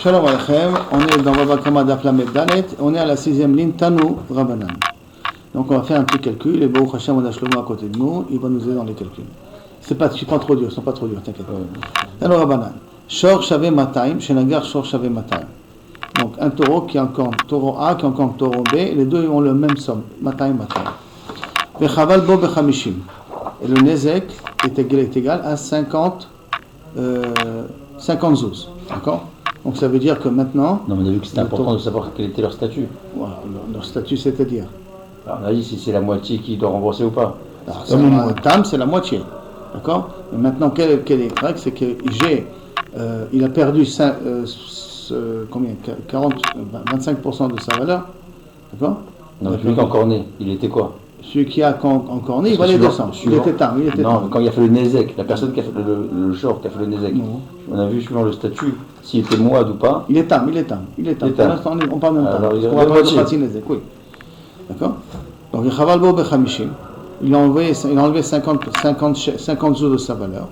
Shalom Aleichem, on est dans Baba Kama Daf Lamed Dalet, on est à la 6e ligne Tanu Rabbanan. Donc on va faire un petit calcul, et Baruch Hashem, on a Shlomo à côté de nous, il va nous aider dans les calculs. Je ne suis pas trop dur, ils ne sont pas trop durs, t'inquiète pas. Tanu Rabbanan, Shor Shave Matayim, Shenagar Shor Shave Matayim. Donc un taureau qui est encore taureau A, qui est encore taureau B, et les deux ont le même somme, Matayim, Matayim. Vechaval Bo Bechamishim. Et le Nezek est égal à 50 zouz. D'accord? Donc ça veut dire que maintenant... Non, mais on a vu que c'était important de savoir quel était leur statut. Voilà, leur statut, c'est-à-dire... Alors, on a dit si c'est la moitié qui doit rembourser ou pas. Tam, c'est la moitié. D'accord? Et maintenant, quel est le truc? C'est que il a perdu 25% de sa valeur. D'accord? Non, celui qui est encore né, il était quoi? Celui qui a encore né, il valait 200. Il était tam. Non, quand il a fait le Nezek, la personne qui a fait le short, qui a fait le Nezek, on a vu suivant le statut, s'il était moide ou pas. Il est tam. Pour l'instant, on parle même pas. On va parler de Khatin Nezek, oui. D'accord? Donc, il Chaval Bo Bechamishim. Il a enlevé 50 jours de sa valeur.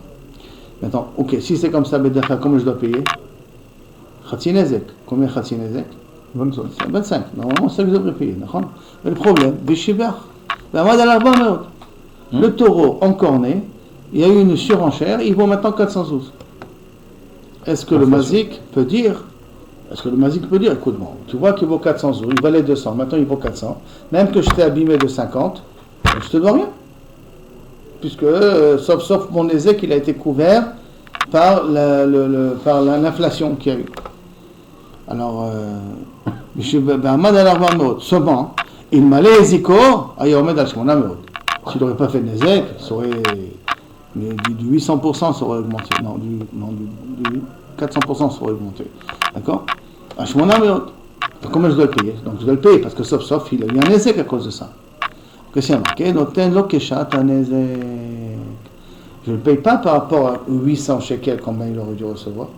Maintenant, ok, si c'est comme ça, comment je dois payer? Khatin Nezek. Combien Khatin Nezek? 25. Normalement, c'est ça que je devrais payer. D'accord? Mais le problème, Bishibach. Le taureau encore né, il y a eu une surenchère, il vaut maintenant 412. Est-ce que le mazik peut dire, écoute, bon, tu vois qu'il vaut 400 zouz, il valait 200, maintenant il vaut 400, même que je t'ai abîmé de 50, je te dois rien. Puisque, sauf mon Nezek, il a été couvert par l'inflation qu'il y a eu. Alors, seulement, il m'a les ziko, ayomed al shmona meod. S'il n'aurait pas fait de Nezek, du 800%, ça aurait augmenté. Non, du 400%, ça aurait augmenté. D'accord? Al shmona meod. Comment je dois le payer? Donc je dois le payer, parce que sauf, il a eu un Nezek à cause de ça. Qu'est-ce qu'il y a marqué? Noten lo keshat un Nezek. Je ne le paye pas par rapport à 800 shekels, combien il aurait dû recevoir.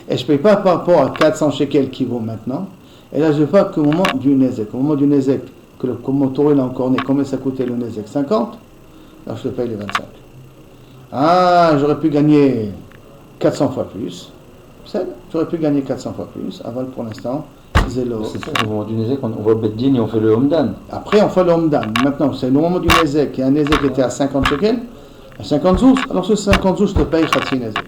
Et je ne paye pas par rapport à 400 shekels qui vaut maintenant. Et là, je ne vais pas qu'au moment du Nezek. Au moment du Nezek, que mon taureau il a encore né, combien ça coûtait le Nezek? 50? Alors je te paye les 25. Ah, j'aurais pu gagner 400 fois plus. J'aurais pu gagner 400 fois plus. Avant, pour l'instant, zélo. C'est ça, au moment du Nezek, on va au Beddin et on fait le Homdan. Après, on fait le Homdan. Maintenant, c'est le moment du Nezek. Et un Nezek était à 50 shekels, à 50 zouz. Alors, ce 50 zouz, je te paye Khatsi Nezek.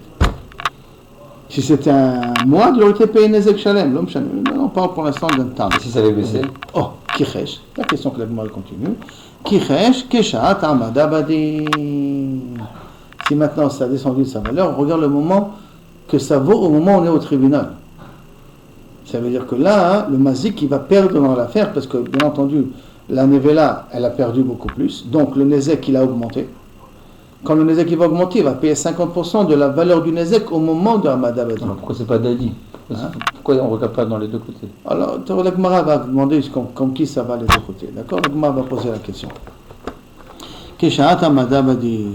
Si c'était un mois, il aurait été payé Nezek Shalem. L'homme Shalem. On parle pour l'instant d'un tam. Et si ça avait baissé? Oh, Kichesh. La question que la Gemara continue. Kichesh, Keshat, Amada Badi. Si maintenant ça a descendu de sa valeur, regarde le moment que ça vaut au moment où on est au tribunal. Ça veut dire que là, le mazik, il va perdre dans l'affaire parce que, bien entendu, la Nevela, elle a perdu beaucoup plus. Donc, le Nezek, il a augmenté. Quand le Nezek il va augmenter, il va payer 50% de la valeur du Nezek au moment de Amada Badi. Pourquoi c'est pas Dadi? Pourquoi on ne regarde pas dans les deux côtés? Alors, la Gemara va demander comme qui ça va les deux côtés. D'accord? La Gemara va poser la question. Keshat Amada Badi.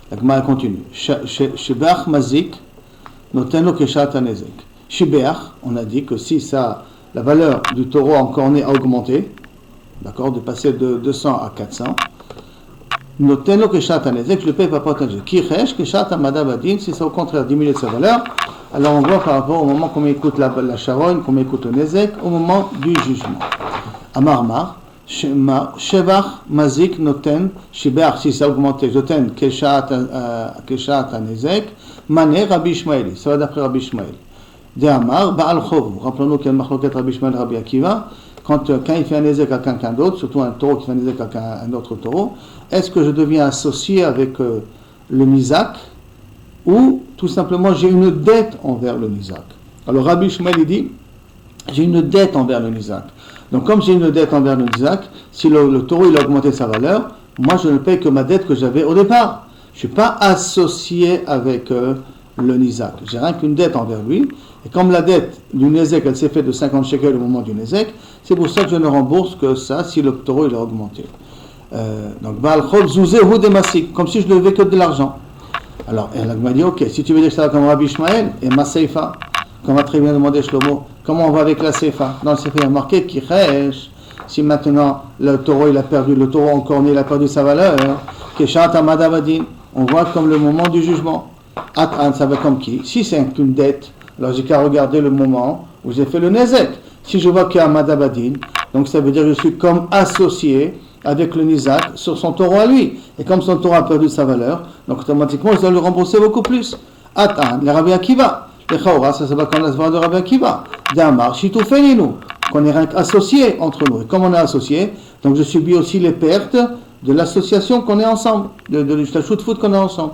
La Gemara continue. Shibeach Mazik Noteno Keshat Nezek. Shibeach, on a dit que si la valeur du taureau encore né a augmenté, d'accord, de passer de 200 à 400, Noteno Keshat Nezek, je le paye pas protéger. Kichesh Keshat Amada Badin, si c'est au contraire diminué de sa valeur, alors on voit par rapport au moment combien coûte la charogne, combien coûte le Nezek, au moment du jugement. Amarmar, Shevach Mazik Noten, Shibeach, si ça a augmenté, Noten Keshat Nezek, Mané Rabbi Ishmaeli, ça va d'après Rabbi Ishmael. De Amar, Baal Chov, rappelons-nous qu'il y a une machloket Rabbi Ishmael et Rabbi Akiva, quand il fait un Nezek à quelqu'un d'autre, surtout un taureau qui fait un Nezek à un autre taureau, est-ce que je deviens associé avec le Nizak ou tout simplement j'ai une dette envers le Nizak? Alors Rabbi Ishmael il dit j'ai une dette envers le Nizak. Donc comme j'ai une dette envers le Nizak, si le taureau il a augmenté sa valeur, moi je ne paye que ma dette que j'avais au départ. Je ne suis pas associé avec le Nizak. J'ai rien qu'une dette envers lui. Et comme la dette du Nezek elle s'est faite de 50 shekels au moment du Nezek, c'est pour ça que je ne rembourse que ça si le taureau il a augmenté. Donc Baal Chov Zouzehu Demasik, comme si je devais que de l'argent. Alors elle m'a dit ok, si tu veux dire ça comme Rabbi Ishmael et ma Seifa, comme a très bien demandé Shlomo, comment on va avec la Seifa? Dans le Seifa il y a marqué Kichesh, si maintenant le taureau encore né il a perdu sa valeur, Keshat Amada Badin, on voit comme le moment du jugement. Ça va comme qui? Si c'est une dette Alors j'ai qu'à regarder le moment où j'ai fait le Nezek. Si je vois qu'il y a un Madabadin, donc ça veut dire que je suis comme associé avec le Nizak sur son taureau à lui. Et comme son taureau a perdu sa valeur, donc automatiquement je dois lui rembourser beaucoup plus. Attends, les Rabbi Akiva. Les Chaura, ça va comme la svara de Rabbi Akiva. D'Amar, Shitoufelinu. Qu'on est rien qu'associés entre nous. Et comme on est associés, donc je subis aussi les pertes de l'association qu'on est ensemble, de la shoot-foot qu'on est ensemble.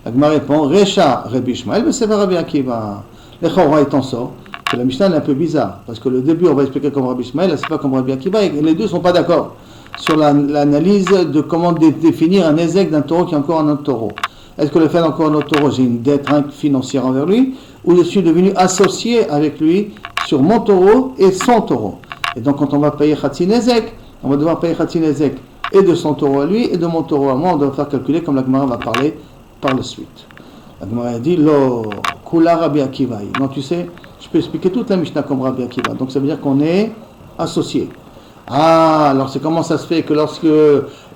La Gemara répond, Recha Rabbi Ishmael, mais c'est Rabbi Akiva. Les Chaura est en sort. La Mishnah est un peu bizarre, parce que le début on va expliquer comme Rabbi Ishmael, là c'est pas comme Rabbi Akiva, et les deux ne sont pas d'accord sur l'analyse de comment définir un Ezek d'un taureau qui est encore un autre taureau. Est-ce que le fait d'encore un autre taureau, j'ai une dette financière envers lui, ou je suis devenu associé avec lui sur mon taureau et son taureau. Et donc quand on va payer Khatsin Ezek, on va devoir payer Khatsin Ezek et de son taureau à lui et de mon taureau à moi, on doit faire calculer comme la Gemara va parler par la suite. La Gemara a dit, Lo, Kula Rabbi Akiva. Non, tu sais, je peux expliquer toute la Mishnah comme Rabbi Akiva. Donc ça veut dire qu'on est associé. Ah, alors c'est comment ça se fait que lorsque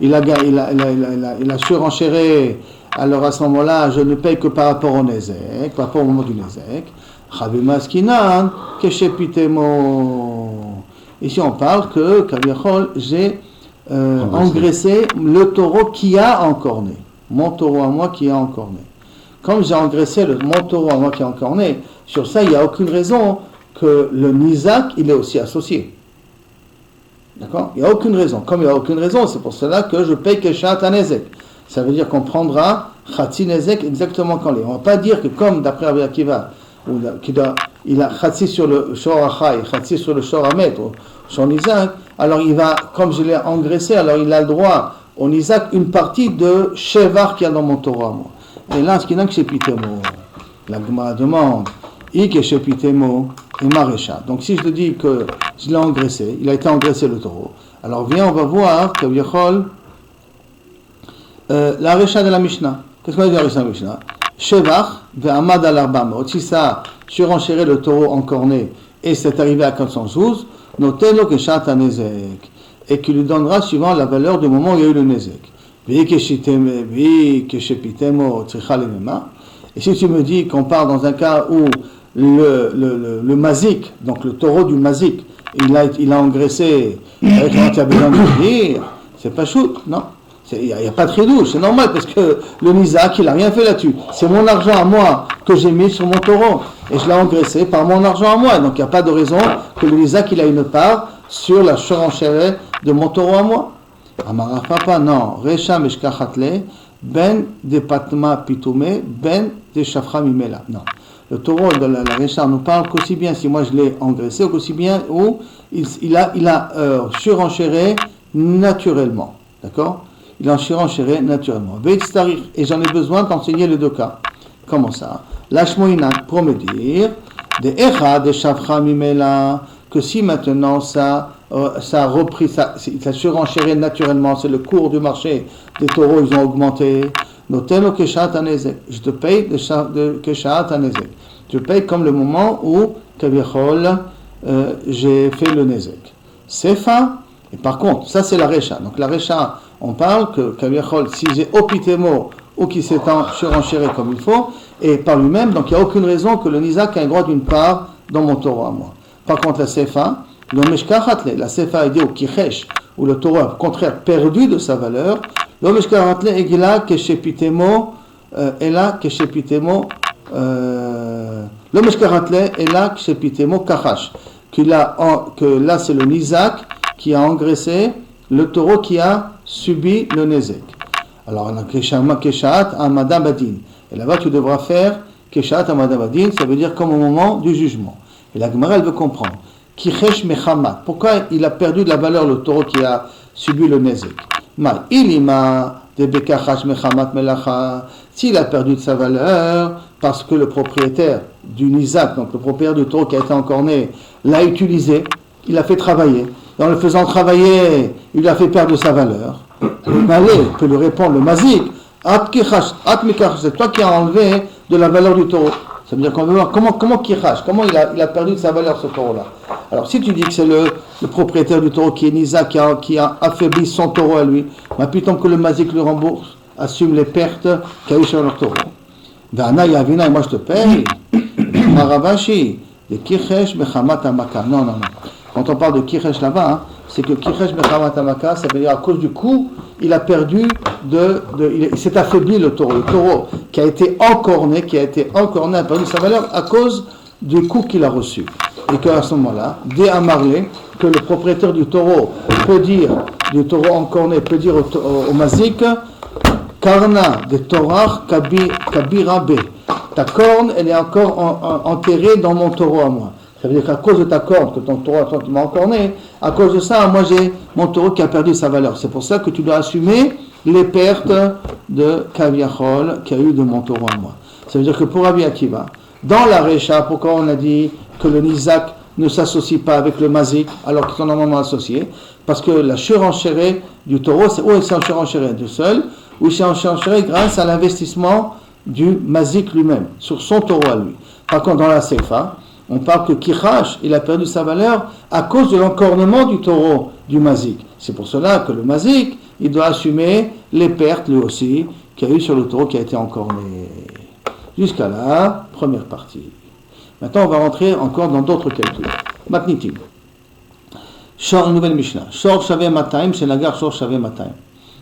il a surenchéré, alors à ce moment-là, je ne paye que par rapport au Nezek, par rapport au moment du Nezek. Chavi Maskinan, Keshepitemo. Ici on parle que, Kaviachol, j'ai engraissé le taureau qui a encorné. Mon taureau à moi qui a encorné. Comme j'ai engraissé mon taureau à moi qui a encorné, sur ça il n'y a aucune raison que le Nizak, il est aussi associé. D'accord? Il n'y a aucune raison. Comme il n'y a aucune raison, c'est pour cela que je paye Keshat Anezek. Ça veut dire qu'on prendra Khatsi Nezek exactement quand il est. On ne va pas dire que comme d'après Rabbi Akiva, il a Khatsi sur le Shor Achai, Khatsi sur le Shor Hamet, sur Nizak, alors il va, comme je l'ai engraissé, alors il a le droit au Nizak une partie de Shevar qu'il y a dans mon taureau à moi. Et là, ce qui n'a que Shepitemo, la Gemara demande, Ik Shepitemo et Marécha. Donc si je te dis que je l'ai engraissé, il a été engraissé le taureau, alors viens, on va voir que la Récha de la Mishnah. Qu'est-ce qu'on a dit la Récha de la Mishnah? Shevar ve'amad al arbamot. Si ça a surenchéré le taureau encorné et c'est arrivé à 412, notelo keshat anezek. Et qui lui donnera suivant la valeur du moment où il y a eu le nezek. Et si tu me dis qu'on part dans un cas où le mazik, donc le taureau du mazik, il a engraissé avec l'antiabédon de dire, c'est pas shoot, non? Il n'y a pas de tridouche, c'est normal parce que le Nizak, il n'a rien fait là-dessus. C'est mon argent à moi que j'ai mis sur mon taureau et je l'ai engraissé par mon argent à moi. Donc il n'y a pas de raison que le Nizak, il a une part sur la surenchère de mon taureau à moi. Amara papa, non. Recha meshkachatle, ben de patma pitoume, ben de shafra mimela. Non. Le taureau de la Recha nous parle qu'aussi bien si moi je l'ai engraissé, qu'aussi bien où il a surenchéré naturellement. D'accord? Il a surenchéré naturellement. Et j'en ai besoin d'enseigner les deux cas. Comment ça? L'ashmoïna pour me dire de Echa de Shafra Mimela, que si maintenant ça a repris, ça surenchéré naturellement, c'est le cours du marché des taureaux, ils ont augmenté. Notelo Keshat Anezek. Je te paye de Keshat Anezek. Je paye comme le moment où Kavichol j'ai fait le Nezek. Sefa, et par contre, ça c'est la Recha. Donc la Recha, on parle que Kavichol, si j'ai opitemo ou qui s'est surenchéré comme il faut, et par lui-même, donc il n'y a aucune raison que le Nizak ait un droit d'une part dans mon taureau à moi. Par contre, la Sefa, la Sefa est dit au Kichesh, où le taureau a au contraire perdu de sa valeur, le Meshkachatle est là, Keshepitemo, est là, Keshepitemo, le Meshkachatle est là, Keshepitemo, Kachash, que là c'est le Nizak qui a engraissé le taureau qui a subi le Nezek. Alors, Keshat Amada Badin. Et là-bas, tu devras faire Keshat Amada Badin, ça veut dire comme au moment du jugement. Et la Gemara, elle veut comprendre. Kichesh Mechamat. Pourquoi il a perdu de la valeur le taureau qui a subi le Nezek? Ma ilima de Bekachash Mechamat Melacha. S'il a perdu de sa valeur parce que le propriétaire du Nizak, donc le propriétaire du taureau qui a été encorné, l'a utilisé, il l'a fait travailler. Et en le faisant travailler, il a fait perdre sa valeur. Le malais peut lui répondre, le mazik, c'est toi qui as enlevé de la valeur du taureau. Ça veut dire qu'on veut voir comment kichash, comment il a perdu de sa valeur ce taureau-là. Alors si tu dis que c'est le propriétaire du taureau qui est Nisa, qui a affaibli son taureau à lui, mais plutôt que le mazik le rembourse, assume les pertes qu'il y a eu sur leur taureau. Vana Yavina, et moi je te paye. Amaravashi, de Kirchesh Bechamat Amaka. Non. Quand on parle de Kirchesh là-bas, hein, c'est que Kirchesh Bechamat Amaka, ça veut dire à cause du coup, il a perdu il s'est affaibli le taureau. Le taureau qui a été encorné, a perdu sa valeur à cause du coup qu'il a reçu. Et qu'à ce moment-là, dès Amarle, que le propriétaire du taureau peut dire, du taureau encorné, peut dire au mazik, Karna de Torah Kabirabe. Ta corne, elle est encore enterrée dans mon taureau à moi. Ça veut dire qu'à cause de ta corne, que ton taureau m'a encorné, à cause de ça, moi j'ai mon taureau qui a perdu sa valeur. C'est pour ça que tu dois assumer les pertes de Kaviachol qu'il y a eu de mon taureau à moi. Ça veut dire que pour Rabbi Akiva, dans la Récha, pourquoi on a dit que le Nizak ne s'associe pas avec le Mazik alors qu'ils sont normalement associés? Parce que la surenchérée du taureau, c'est où il s'est enchéré du seul, ou il s'est enchéré grâce à l'investissement du Mazik lui-même, sur son taureau à lui. Par contre, dans la Seifa, on parle que Kirchash, il a perdu sa valeur à cause de l'encornement du taureau du Mazik. C'est pour cela que le Mazik, il doit assumer les pertes, lui aussi, qu'il y a eu sur le taureau qui a été encorné. Jusqu'à la première partie. Maintenant, on va rentrer encore dans d'autres calculs. Matnitim. Une nouvelle Mishnah. Shor Shaveh Matayim, c'est Nagar Shor Shaveh Matayim.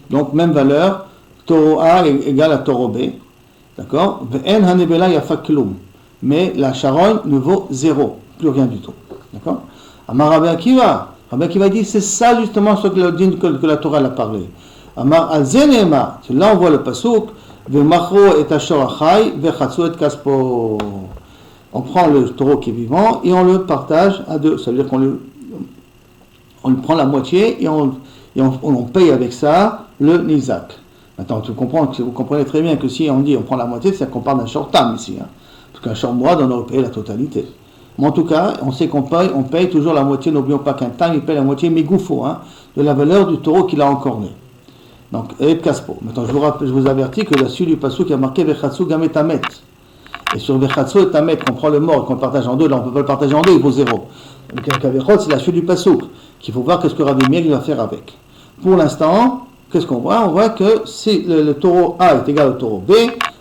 Donc, même valeur, taureau A égale à taureau B. D'accord? Ve'en hanevela yafa klum. Mais la charogne ne vaut zéro, plus rien du tout. D'accord? Amar Rabbi Akiva. Rabbi Akiva dit, c'est ça justement ce que la Torah a parlé. Amar Alzenema. Là, on voit le pasuk. Ve'machro et ashor achai, ve'chatsu et kaspo. On prend le taureau qui est vivant et on le partage à deux. Ça veut dire on prend la moitié et on paye avec ça le nizak. Maintenant, vous comprenez très bien que si on dit on prend la moitié, c'est qu'on parle d'un short tam ici. Hein. Parce qu'un short mois, on aurait payé la totalité. Mais en tout cas, on sait qu'on paye toujours la moitié. N'oublions pas qu'un tam, il paye la moitié migoufo, hein, de la valeur du taureau qu'il a encorné. Donc, et kaspo. Maintenant, je vous avertis que la suite du pasuk a marqué vechatsu gamet amet. Et sur vechatsu et amet, qu'on prend le mort et qu'on le partage en deux, là on ne peut pas le partager en deux, il vaut zéro. Donc, c'est la suite du pasuk qu'il faut voir qu'est-ce que Rabbi Meir va faire avec. Pour l'instant, qu'est-ce qu'on voit? On voit que si le taureau A est égal au taureau B,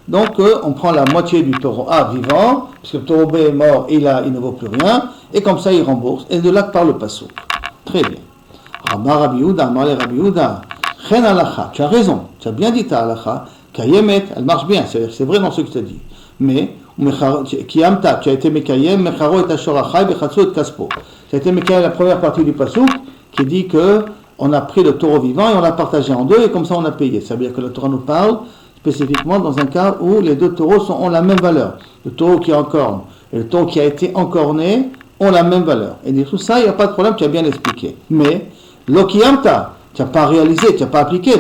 donc on prend la moitié du taureau A vivant, puisque le taureau B est mort, il ne vaut plus rien, et comme ça il rembourse. Et de là part le pasuk. Très bien. Amar Rabbi Yehuda, Chen halacha, tu as raison, tu as bien dit ta halacha, kayemet, elle marche bien, c'est vrai dans ce que tu as dit. Mais, kiyamta, tu as été mekayem, mecharo et ashor achai, bechatsu et kaspo. Tu as été mekayem la première partie du pasuk, qui dit que on a pris le taureau vivant et on l'a partagé en deux, et comme ça on a payé. Ça veut dire que le Torah nous parle spécifiquement dans un cas où les deux taureaux ont la même valeur. Le taureau qui encorne et le taureau qui a été encorné ont la même valeur. Et dit tout ça, il n'y a pas de problème, tu as bien expliqué. Mais, lokiyamta, tu n'as pas réalisé, tu n'as pas appliqué,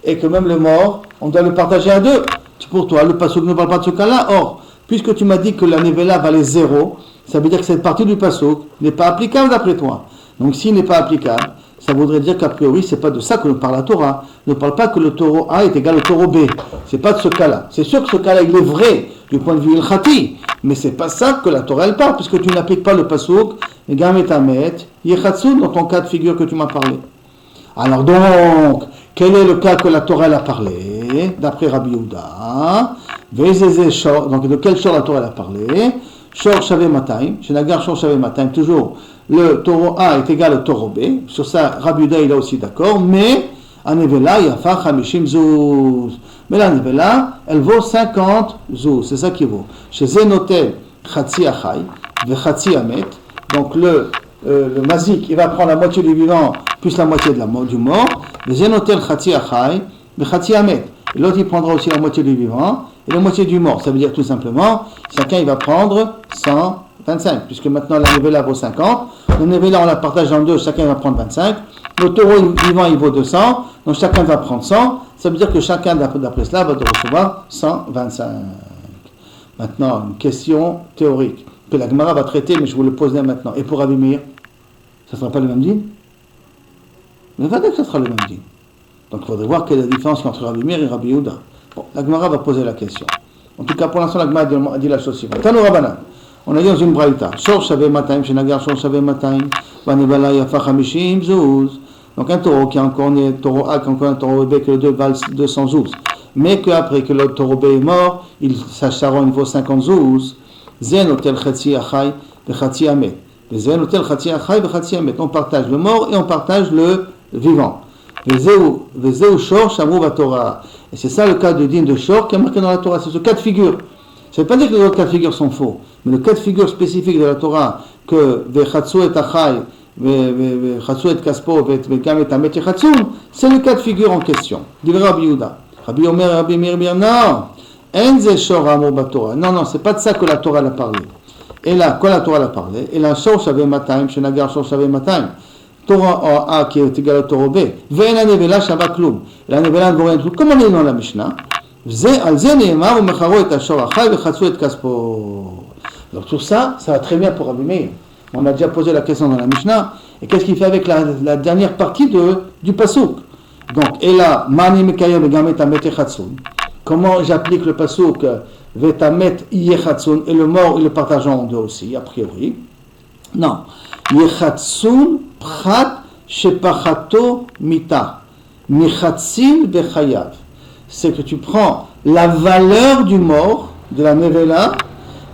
et que même le mort, on doit le partager à deux. Pour toi, le pasuk ne parle pas de ce cas-là. Or, puisque tu m'as dit que la nevela valait zéro, ça veut dire que cette partie du pasuk n'est pas applicable d'après toi. Donc, s'il n'est pas applicable, ça voudrait dire qu'a priori, c'est pas de ça que nous parle la Torah. Ne parle pas que le taureau A est égal au taureau B. C'est pas de ce cas-là. C'est sûr que ce cas-là, il est vrai du point de vue ilchati, mais c'est pas ça que la Torah elle parle, puisque tu n'appliques pas le pasuk Gam et Amet, Yechatsu, dans ton cas de figure que tu m'as parlé. Alors donc, quel est le cas que la Torah elle a parlé, d'après Rabbi Yehuda? Donc de quel shor la Torah elle a parlé? Shor Shaveh Matayim, chez Nagar Shor Shaveh Matayim, toujours le taureau A est égal au taureau B. Sur ça, Rabbi Yehuda il est aussi d'accord, mais Anevela Yafa Chamishim Zouz. Mais la Anevela, elle vaut 50 zouz, c'est ça qui vaut. Chez Zenotel Chatzi Achai, Vechatzi Amet, donc le mazik, il va prendre la moitié du vivant plus la moitié du mort. Le Zenotel Chatzi Achai, Vechatzi Amet. Et l'autre, il prendra aussi la moitié du vivant et la moitié du mort. Ça veut dire tout simplement, chacun il va prendre 125, puisque maintenant la nevela vaut 50. La nevela, on la partage en deux, chacun va prendre 25. Le taureau vivant, il vaut 200, donc chacun va prendre 100. Ça veut dire que chacun, d'après cela, va recevoir 125. Maintenant, une question théorique que la Gemara va traiter, mais je vous le pose là maintenant. Et pour Rabbi Meir, ça ne sera pas le même din? Mais va dire que ça sera le même din. Donc il faudrait voir quelle est la différence entre Rabbi Meir et Rabbi Yehuda. Bon, la Gemara va poser la question. En tout cas, pour l'instant, la Gemara a dit la chose suivante. Tanu Rabbanan. On a dit dans une braïta. Shor Shaveh Matayim, chez Nagar Shor Shaveh Matayim, Vanebala Yafa Chamishim Zouz. Donc un taureau qui a encore né, taureau A qui a encore un taureau B, que le deux valent 200 zouz. Mais qu'après que le taureau B est mort, sa charogne vaut 50 zouz. זה נוטל חצי החי וחצי המת. וזה נוטל חצי החי וחצי המת. On partage le mort et on partage le vivant. וזהו שור שאמרו בתורה. Et c'est ça le cas de din de shor qui est marqué dans la Torah. C'est ce cas de figure. Ça ne veut pas dire que les autres cas de figure sont faux. Mais le cas de figure spécifique de la Torah, que vechatsu et achai, vechatsu et kaspo, vekam et amet yechatsun, c'est le cas de figure en question. Dit Rabbi Yehuda. Rabbi Omer et Rabbi Meir bien non. En ze shor amur batorah. Non, c'est pas de ça que la Torah l'a parlé. Et là, quand la Torah l'a parlé, et là, shor shaveh 200, shenagar shor shaveh 200. Torah A qui est égal à Torah B. Ve'en la nevela shava klum. La nevela ne vaut rien du tout. Comme on est dans la Mishnah. על זה נאמר ומחרו את השור החי וחצו את כספו. Donc tout ça, ça va très bien pour Rabbi Meir. On a déjà posé la question dans la Mishnah. Et qu'est-ce qu'il fait avec la dernière partie du pasuk? Donc, et là, mani mekayem vegamet amet yechatsun. Comment j'applique le pasuk vetamet yechatsun et le mort ils le partagent en deux aussi, a priori. Non. Yechatsun prat shepachato mita. Michatsin vechayav. C'est que tu prends la valeur du mort, de la nevela,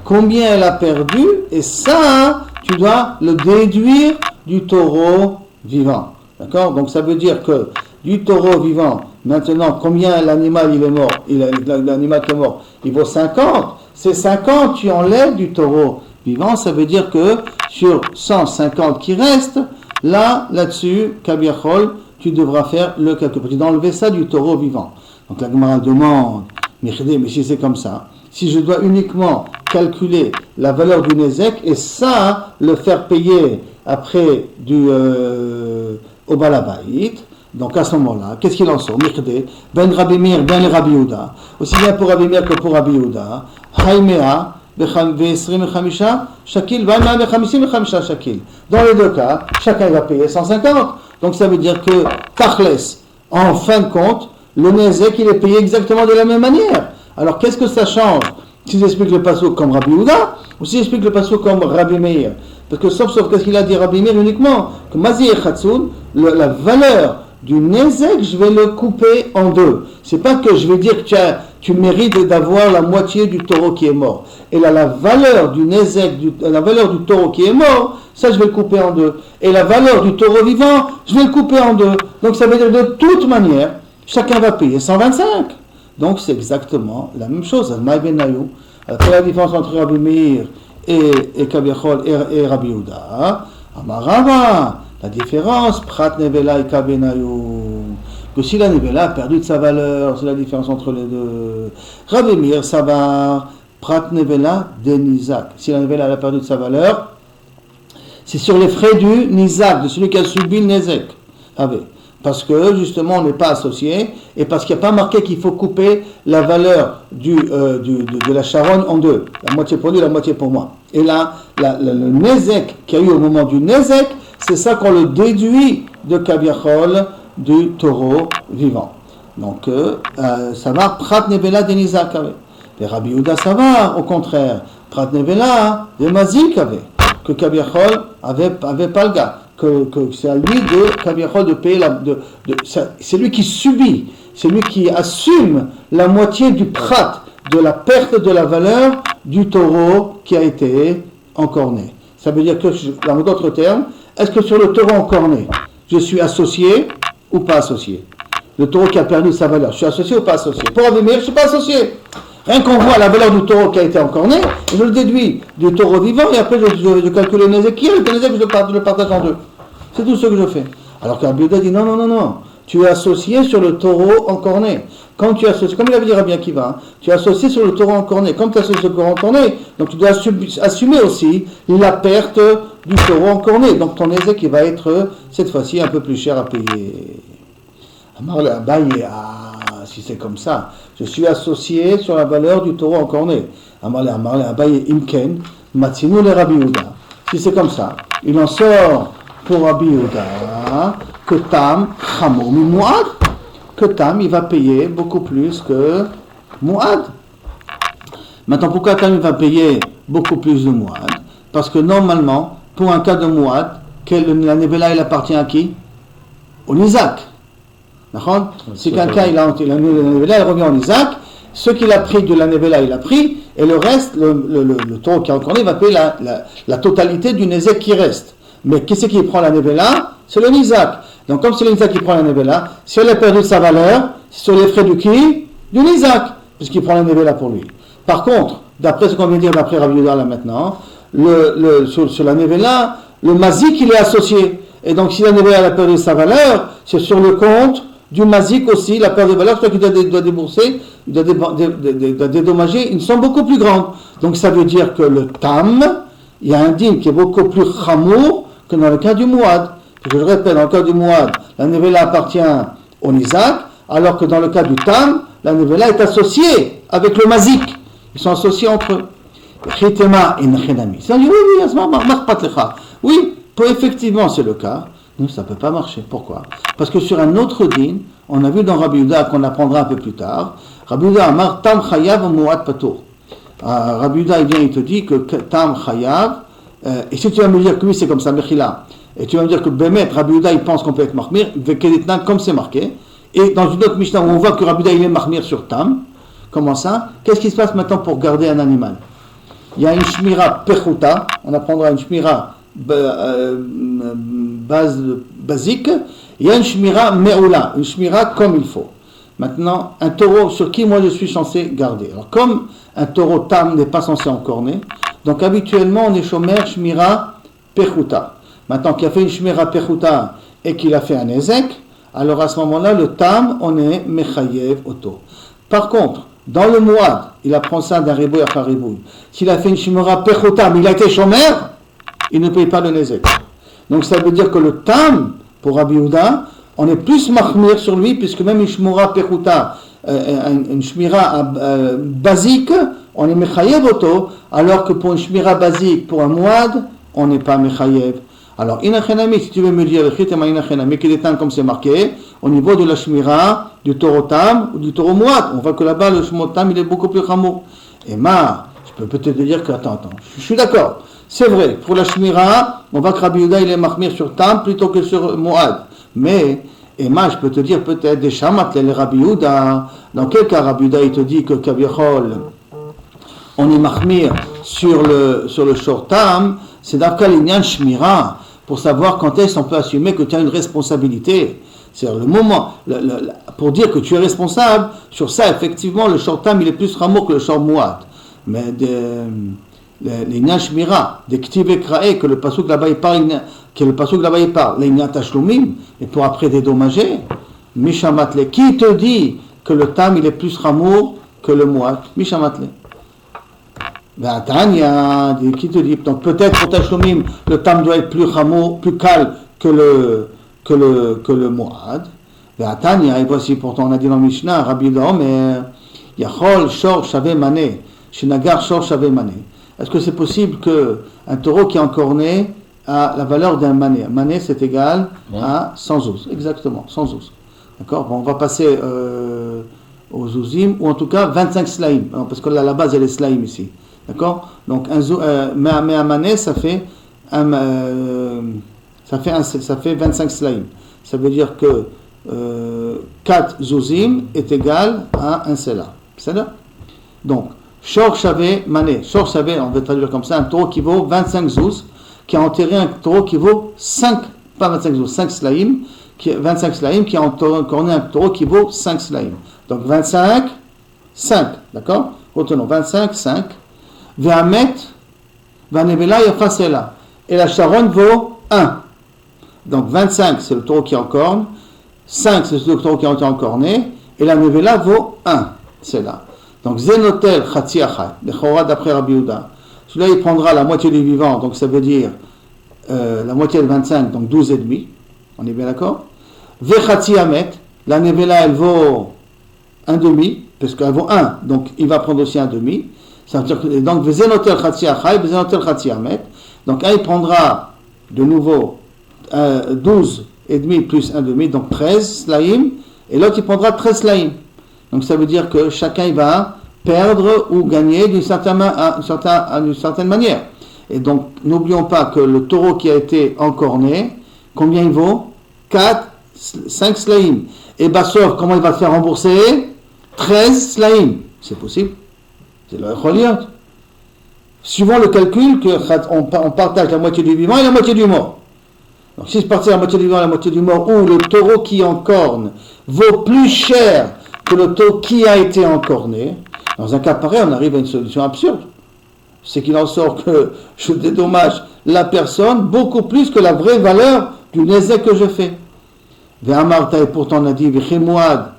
combien elle a perdu, et ça, tu dois le déduire du taureau vivant. D'accord? Donc ça veut dire que du taureau vivant, maintenant, combien l'animal il est mort, l'animal qui est mort, il vaut 50. Ces 50, tu enlèves du taureau vivant, ça veut dire que sur 150 qui restent, là-dessus, Kabiachol, tu devras faire le calcul. Tu dois enlever ça du taureau vivant. Donc la Gemara demande, mais si c'est comme ça, si je dois uniquement calculer la valeur du Nézek et ça, le faire payer après au Balabait, donc à ce moment-là, qu'est-ce qu'il en sort? Mirdé, ben Rabbi Meir, ben Rabbi Yehuda, aussi bien pour Rabbi Meir que pour Rabbi Yehuda, Haïmea, ב-25 שקל, והאימה ב-55 שקל. Dans les deux cas, chacun va payer 150. Donc ça veut dire que, Tachles, en fin de compte, le Nézek, il est payé exactement de la même manière. Alors, qu'est-ce que ça change si j'explique le pasuk comme Rabbi Yehuda ou si j'explique le pasuk comme Rabbi Meir? Parce que sauf qu'est-ce qu'il a dit Rabbi Meir uniquement? Que Mazi et Khatsoun, la valeur du Nézek, je vais le couper en deux. C'est pas que je vais dire que tu mérites d'avoir la moitié du taureau qui est mort. Et là, la valeur du Nézek, la valeur du taureau qui est mort, ça, je vais le couper en deux. Et la valeur du taureau vivant, je vais le couper en deux. Donc, ça veut dire de toute manière, chacun va payer 125. Donc c'est exactement la même chose. Quelle est la différence entre Rabbi Meir et Kabiachol et Rabbi Yehuda? Amarava, la différence, Prat Nevela et Kabenayu. Que si la Nevela a perdu de sa valeur, c'est la différence entre les deux. Rabbi Meir, ça va, Prat Nevela de Nizak. Si la Nevela a perdu de sa valeur, c'est sur les frais du Nizak, de celui qui a subi le Nezek. Parce que justement on n'est pas associé et parce qu'il n'y a pas marqué qu'il faut couper la valeur de la charogne en deux, la moitié pour lui, la moitié pour moi. Et là, le Nézek qu'il y a eu au moment du Nézek, c'est ça qu'on le déduit de Kabiachol du taureau vivant. Donc ça va, Prat Nevela de Nizak. Et Rabbi Yehuda ça va, au contraire, Prat Nevela de Mazik avait, que Kabiachol avait pas le gars. Que c'est à lui de Kabiachol de payer c'est lui qui subit, c'est lui qui assume la moitié du prat, de la perte de la valeur du taureau qui a été encorné. Ça veut dire que, dans d'autres termes, est-ce que sur le taureau encorné, je suis associé ou pas associé? Le taureau qui a perdu sa valeur, je suis associé ou pas associé? Pour Rabbi Meir, je ne suis pas associé. Rien qu'on voit la valeur du taureau qui a été encorné, je le déduis du taureau vivant et après je calcule le Nézek qui est, le Nézek je le partage en deux. C'est tout ce que je fais. Alors qu'Rabbi Yehuda dit non, tu es associé sur le taureau encorné. Quand tu es associé, comme il avait dit Rabbi Akiva, tu es associé sur le taureau encorné. Quand tu es associé sur le taureau encorné, donc tu dois assumer aussi la perte du taureau encorné. Donc ton Nézek il va être cette fois-ci un peu plus cher à payer. Amar le Abaye, si c'est comme ça, je suis associé sur la valeur du taureau encorné. Amar le Abaye imken, matzinu le Rabbi Yehuda. Si c'est comme ça, il en sort pour Rabbi Yehuda que Tam Chamor mi Muad, que Tam il va payer beaucoup plus que Muad. Maintenant pourquoi Tam il va payer beaucoup plus de Muad? Parce que normalement pour un cas de Muad, la Nevela il appartient à qui? Au Nizak. D'accord? Si quelqu'un il a la Nevela, il revient au Nizak. Ce qu'il a pris de la Nevela, il a pris, Et le reste, le taureau qui est encorné va payer la totalité du Nézek qui reste. Mais qui c'est qui prend la Nevela? C'est le Nizak. Donc comme c'est le Nizak qui prend la Nevela, si elle a perdu de sa valeur, c'est sur les frais du qui? Du Nizak, puisqu'il prend la Nevela pour lui. Par contre, d'après ce qu'on vient de dire d'après Rabbi Yehuda là maintenant, sur la Nevela, le Mazik il est associé. Et donc si la Nevela a perdu de sa valeur, c'est sur le compte du Mazik aussi, la perte de valeur, soit qu'il doit débourser, il doit dédommager une somme beaucoup plus grande. Donc ça veut dire que le Tam, il y a un dîme qui est beaucoup plus chamour que dans le cas du Mouad. Parce que je répète, dans le cas du Mouad, la Nevela appartient au Nizak, alors que dans le cas du Tam, la Nevela est associée avec le Mazik. Ils sont associés entre eux. Chitema et Nechenami. Ça dit oui, effectivement c'est le cas. Nous, ça ne peut pas marcher. Pourquoi? Parce que sur un autre din, on a vu dans Rabbi Yehuda, qu'on apprendra un peu plus tard, Rabbi Yehuda Amar Tam Chayav Muad Patour. Rabbi Yehuda, il te dit que Tam Chayav, et si tu vas me dire que oui, c'est comme ça, Mechila, et tu vas me dire que Bemet, Rabbi Yehuda, il pense qu'on peut être Mahmir, comme c'est marqué, et dans une autre Mishnah où on voit que Rabbi Yehuda, il est Mahmir sur Tam, comment ça? Qu'est-ce qui se passe maintenant pour garder un animal? Il y a une Shmira Pechuta, on apprendra une Shmira basique, il y a une shmira me'oula, une shmira comme il faut. Maintenant, un taureau sur qui moi je suis censé garder. Alors comme un taureau tam n'est pas censé encorner, donc habituellement on est shomer shmira pechuta. Maintenant qu'il a fait une shmira pechuta et qu'il a fait un ezek, alors à ce moment-là le tam on est mechayev auto. Par contre, dans le mouad, il apprend ça d'un ribouille à ribouille. S'il a fait une shmira pechuta mais il a été shomer, il ne paye pas le Nézek. Donc ça veut dire que le Tam, pour Rabbi Yehuda, on est plus mahmir sur lui, puisque même une shmira pechuta, une shmira basique, on est mechayev auto, alors que pour une shmira basique, pour un mouad, on n'est pas mechayev. Alors, inachenami, si tu veux me dire, le chitema inachenami, qu'il est tam comme c'est marqué, au niveau de la shmira, du taureau tam ou du taureau mouad, on voit que là-bas, le shmot tam, il est beaucoup plus chameau. Et je peux peut-être te dire que, attends, je suis d'accord. C'est vrai, pour la Shmira, on voit que Rabbi Yehuda il est mahmir sur Tam plutôt que sur Moad. Mais, je peux te dire peut-être des Shamat, les Rabbi Yehuda. Dans quel cas Rabbi Yehuda il te dit que Kavichol, on est mahmir sur le short Tam, c'est d'Afka l'Inyan Shmira, pour savoir quand est-ce qu'on peut assumer que tu as une responsabilité. C'est-à-dire le moment, pour dire que tu es responsable, sur ça, effectivement, le short Tam il est plus rameau que le short Moad. Mais les Nashmira, des Ktiv et Krae, que le pasuk là-bas il parle, les Natashloumim, et pour après dédommager, Mishamatle, qui te dit que le Tam il est plus ramour que le Mouat? Mishamatle. Ben, Tanya, qui te dit, donc peut-être pour Tashlomim, le Tam doit être plus ramour, plus calme que le Mouad. Ben, Tanya, et voici pourtant on a dit dans Mishnah, Rabbi Yehuda Omer, Yachol Shor Shave Mané, Shinagar Shor Shave Mané. Est-ce que c'est possible qu'un taureau qui est encorné a la valeur d'un mané? Un mané, c'est égal à 100 zouz. Exactement, 100 zouz. D'accord? Bon, on va passer aux zouzim, ou en tout cas 25 slaim. Parce que là, à la base, il y a les slaim ici. D'accord? Donc, mais un mané, ça fait 25 slaim. Ça veut dire que 4 zouzim est égal à un sela. C'est ça? Donc, Shor Shavé Mané. Shor Shavé, on va traduire comme ça, un taureau qui vaut 25 zouz, qui a enterré un taureau qui vaut 5 slaim, 25 slaim, qui a encorné un taureau qui vaut 5 slaim. Donc 25, 5, d'accord? Retenons, 25, 5. Ve'amet, Vanevela Yafasela. Et la charogne vaut 1. Donc 25, c'est le taureau qui encorne, 5, c'est le taureau qui a été encorné, et la Nevela vaut 1. C'est là. Donc, Zenotel Chatzi Achai, le Chora d'après Rabbi Yehuda. Celui-là, il prendra la moitié du vivant, donc ça veut dire la moitié de 25, donc 12 et demi. On est bien d'accord? Vechatzi Amet, la Nevela, elle vaut un demi, parce qu'elle vaut 1, donc il va prendre aussi un demi. Ça veut dire que, donc, Zenotel Chatzi Achai, Zenotel Chatzi Amet. Donc, il prendra de nouveau 12 et demi plus un demi, donc 13 slaim, et l'autre, il prendra 13 slaim. Donc ça veut dire que chacun il va perdre ou gagner d'une certaine manière. Et donc n'oublions pas que le taureau qui a été encorné, combien il vaut? 5 slaim. Et Bassov, comment il va se faire rembourser? 13 slaim. C'est possible? C'est le Choliot. Suivant le calcul qu'on partage la moitié du vivant et la moitié du mort. Donc si je partage la moitié du vivant et la moitié du mort, où le taureau qui encorne vaut plus cher que le taureau qui a été encorné, dans un cas pareil, on arrive à une solution absurde. C'est qu'il en sort que je dédommage la personne beaucoup plus que la vraie valeur du nézek que je fais. Ve'amarta, et pourtant on a dit, V'chemouad,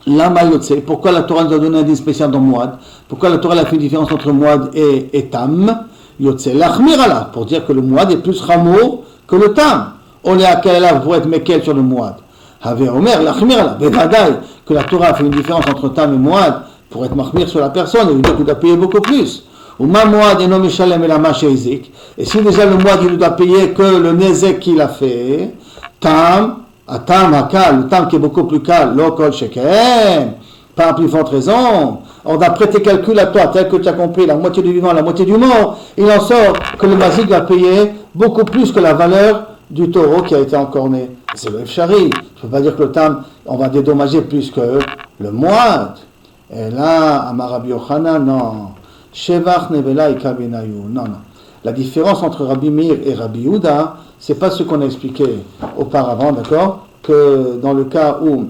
lama yotse. Pourquoi la Torah nous a donné un dit spécial dans Mouad? Pourquoi la Torah a fait une différence entre Mouad et Tam? Yotse l'achmirala, pour dire que le Mouad est plus rameau que le Tam. On est à quel là pour être mekel sur le Mouad. Have Omer l'achmirala, Bevadaï, que la Torah a fait une différence entre Tam et Mouad pour être mahmir sur la personne, et veut dire qu'il doit payer beaucoup plus. Ou ma Mouad et non Mishalem et la Machezik. Et si déjà le Mouad il ne doit payer que le Nezek qu'il a fait, Tam, le Tam qui est beaucoup plus calme, l'okol sheken, pas plus forte raison. Or, d'après tes calculs à toi, tel que tu as compris, la moitié du vivant, la moitié du mort, il en sort que le mazik va payer beaucoup plus que la valeur du taureau qui a été encorné. C'est le Efshari. Je ne peux pas dire que le Tam, on va dédommager plus que le Mouad. Et là, Amar Rabbi Yochanan, non. Shevach nevela ikabenayu. Non. La différence entre Rabbi Meir et Rabbi Yehuda, c'est pas ce qu'on a expliqué auparavant, d'accord? Que dans le cas où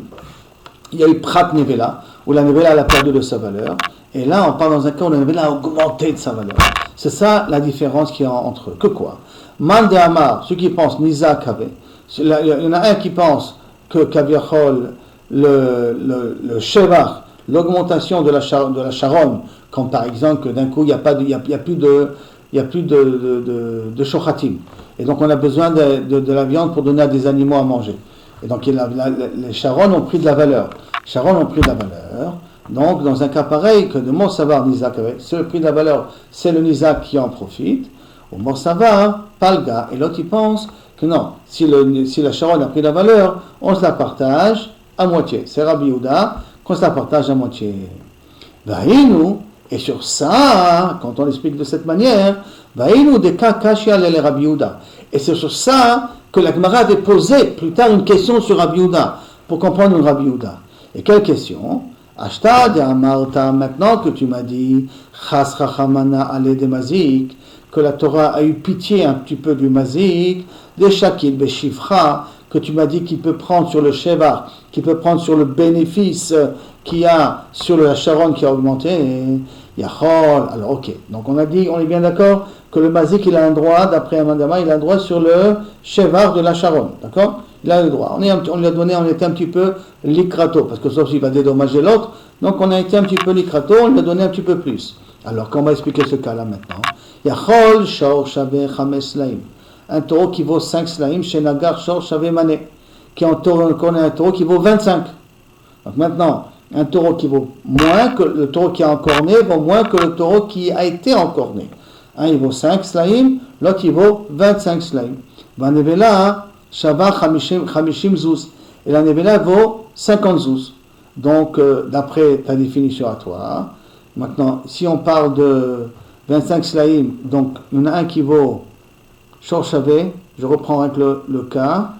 il y a eu Prat Nevela, où la Nevela elle a perdu de sa valeur, et là on parle dans un cas où la Nevela a augmenté de sa valeur. C'est ça la différence qu'il y a entre eux. Que quoi? Man de Amar, ceux qui pensent Nisa Kave, il y en a un qui pense que Kaviachol, le Shevach, l'augmentation de la charogne, comme par exemple que d'un coup il n'y a plus de shochatim. Et donc on a besoin de la viande pour donner à des animaux à manger. Et donc les charognes ont pris de la valeur. Les charognes ont pris de la valeur. Donc dans un cas pareil, que de mon savoir Nizak, c'est le prix de la valeur, c'est le Nizak qui en profite. Au mort savoir, pas le gars. Et l'autre il pense que non, si la charogne a pris de la valeur, on se la partage à moitié. C'est Rabbi Yehuda qu'on se la partage à moitié. Vaïnou, et sur ça, quand on explique de cette manière, Vaïnou de Kakashia le Rabbi Yehuda. Et c'est sur ça que la Gemara a déposé plus tard une question sur Rabbi Yehuda, pour comprendre le Rabbi Yehuda. Et quelle question? Ashta de Amarta, maintenant que tu m'as dit, Chas Rachamana ale de Mazik, que la Torah a eu pitié un petit peu du Mazik, de Shakil Beshifra, que tu m'as dit qu'il peut prendre sur le Shevar, qu'il peut prendre sur le bénéfice qu'il y a sur la charogne qui a augmenté, Yachol. Alors ok, donc on a dit, on est bien d'accord que le Mazik il a un droit, d'après Amandama, il a un droit sur le Shevar de la charogne, d'accord? Il a le droit. On lui a donné, on était un petit peu likrato, parce que sauf s'il va dédommager l'autre, donc on a été un petit peu likrato, on lui a donné un petit peu plus. Alors qu'on va expliquer ce cas-là maintenant. Yachol shor shave chames slaim. Un taureau qui vaut 5 slaim, chez Nagar shor shave mané. Qui en taureau, on connaît un taureau qui vaut 25. Donc maintenant, un taureau qui vaut moins que le taureau qui a encorné vaut moins que le taureau qui a été encorné. Un il vaut 5 slaim, l'autre il vaut 25 slaim. Vanevela shava chamishim zouz. Et la nevela vaut 50 zouz. Donc, d'après ta définition à toi, maintenant, si on parle de 25 slaim, donc il y en a un qui vaut shor shavé, je reprends avec le cas,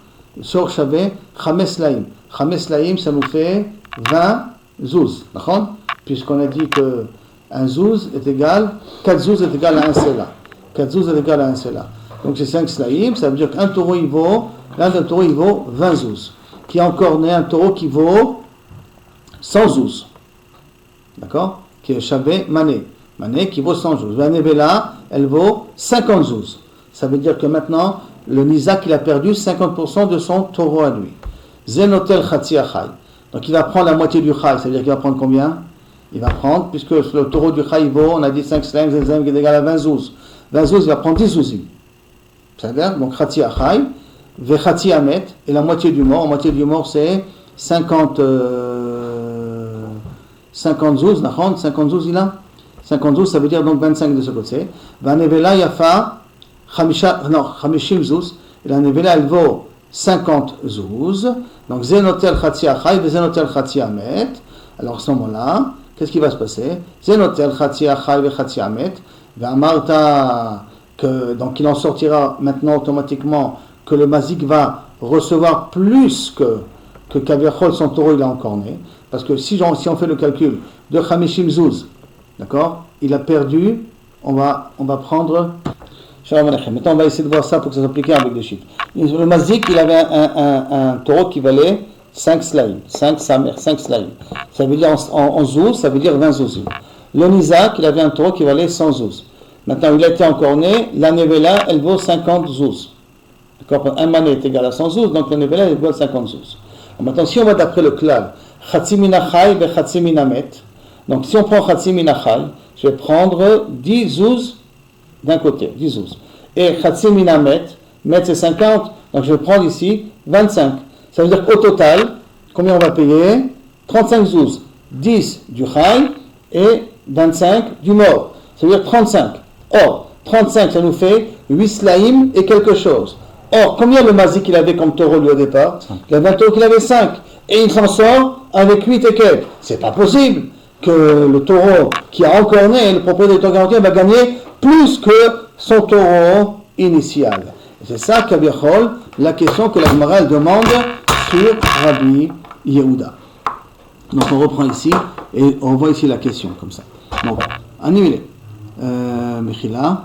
shor shavé, chames slaim. Chames slaim, ça nous fait 20 zouz, d'accord? Puisqu'on a dit que un zouz est égal, 4 zouz est égal à un sela. 4 zouz est égal à un sela. Donc c'est 5 slaim, ça veut dire qu'un taureau il vaut, l'un d'un taureau il vaut 20 zouz. Qui a encore né un taureau qui vaut 100 zouz. D'accord? Qui est Shabé Mané. Mané qui vaut 100 zouz. La Nevela, elle vaut 50 zouz. Ça veut dire que maintenant, le Nizak, il a perdu 50% de son taureau à lui. Zenotel Chatsi Achai. Donc il va prendre la moitié du Chai. Ça veut dire qu'il va prendre combien? Il va prendre, puisque le taureau du Chai vaut, on a dit 5 slams, qui est égal à 20 zouz. 20 zouz, il va prendre 10 zouzim. Ça veut dire, donc Chatsi Achai, Ve Chatsi Amet, et la moitié du mort. La moitié du mort, c'est 50 zouz, 50 zouz il a 50 zouz, ça veut dire donc 25 de ce côté. Va Nevela Yafa, Chamishim zouz, et la Nevela elle vaut 50 zouz, donc Zenotel Chatsi Achai, Zenotel Chatsi Amet. Alors à ce moment-là, qu'est-ce qui va se passer? Zenotel Chatsi Achai, Chatsi Amet, va Marta, donc il en sortira maintenant automatiquement que le Mazik va recevoir plus que Kaviachol, son taureau il a encorné. Parce que si on fait le calcul de Chamishim Zouz, d'accord, il a perdu, on va prendre, maintenant on va essayer de voir ça pour que ça s'applique avec des chiffres. Le mazik, il avait un taureau qui valait 5 slaim, 5 samer, 5 slaim. Ça veut dire en zouz, ça veut dire 20 zouz. Le nizak, il avait un taureau qui valait 100 zouz. Maintenant, il a été encore né, la nevela, elle vaut 50 zouz. D'accord, un mané est égal à 100 zouz, donc la nevela, elle vaut 50 zouz. Maintenant, si on va d'après le klal, chatsi minachai ve chatsi minamet, donc si on prend chatsi minachai, je vais prendre 10 zouz d'un côté, 10 zouz. Et chatsi minamet, met c'est 50, donc je vais prendre ici 25. Ça veut dire qu'au total, combien on va payer? 35 zouz, 10 du chai et 25 du mort. Ça veut dire 35. Or, 35, ça nous fait 8 slaim et quelque chose. Or, combien le mazik il avait comme taureau lui au départ? Il avait un taureau qu'il avait 5. Et il s'en sort avec 8 et quelques. C'est pas possible que le taureau qui a encore né, le propriétaire du taureau garanti, va gagner plus que son taureau initial. Et c'est ça, Kabiachol, la question que la Gemara demande sur Rabbi Yehuda. Donc on reprend ici et on voit ici la question comme ça. Donc, annulé. Mechila.